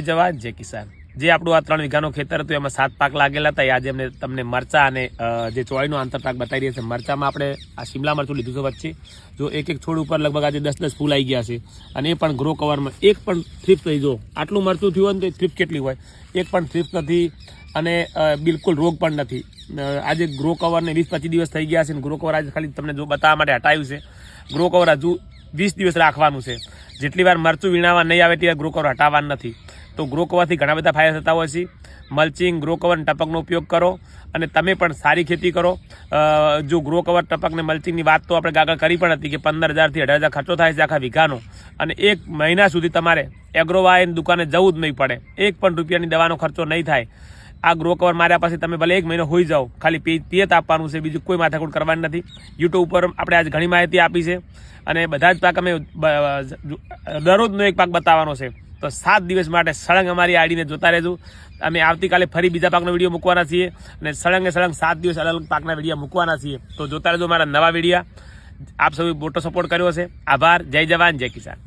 જવાન જય કિસાન। જે આપણું આ 3 વીઘાનું ખેતર હતું એમાં 7 પાક લાગેલા હતા। આજે અમને તમને મરચા અને જે ચોળીનો આંતરપાક બતાવી રહ્યા છે। મરચામાં આપણે આ શિમલા મરચું લીધું છે વચ્ચે, જો એક એક છોડ ઉપર લગભગ આજે 10-10 ફૂલ આવી ગયા છે અને એ પણ ગ્રો કવરમાં એક પણ થ્રીપ થઈ જો આટલું મરચું થયું હોય ને તો થ્રીપ કેટલી હોય, એક પણ થ્રીપ નથી અને બિલકુલ રોગ પણ નથી। આજે ગ્રો કવરને 20-25 દિવસ થઈ ગયા છે અને ગ્રો કવર આજે ખાલી તમને જો બતાવવા માટે હટાવ્યું છે। ગ્રો કવર હજુ 20 દિવસ રાખવાનું છે। જેટલી વાર મરચું વીણાવા નહીં આવે ત્યારે ગ્રો કવર હટાવવાનું નથી। તો ગ્રો કવરથી ઘણા બધા ફાયદા થતા હોય છે। મલ્ચિંગ, ગ્રો કવર, ટપકનો ઉપયોગ કરો અને તમે પણ સારી ખેતી કરો। જો ગ્રો કવર, ટપક ને મલ્ચિંગની વાત તો આપણે આગળ કરી પણ હતી કે 15,000 થી 18,000 ખર્ચો થાય છે આખા વીઘાનો અને 1 મહિના સુધી તમારે એગ્રોવાયની દુકાને જવું જ નહીં પડે। 1 પણ રૂપિયાની દવાનો ખર્ચો નહીં થાય। આ ગ્રો કવર માર્યા પછી તમે ભલે 1 મહિનો હોઈ જાઓ, ખાલી પિયત આપવાનું છે, બીજું કોઈ માથાકૂટ કરવાની નથી। યુટ્યુબ ઉપર આપણે આજે ઘણી માહિતી આપી છે અને બધા જ પાક અમે દરરોજનો એક પાક બતાવવાનો છે। તો 7 દિવસ માટે સળંગ અમારી આઈડીને જોતા રહેજો। અમે આવતીકાલે ફરી બીજા પાકનો વિડીયો મૂકવાના છીએ અને સળંગે સળંગ 7 દિવસ અલગ અલગ પાકના વિડીયો મૂકવાના છીએ। તો જોતા રહેજો મારા નવા વિડીયા। આપ સૌએ મોટો સપોર્ટ કર્યો છે, આભાર। જય જવાન જય કિસાન।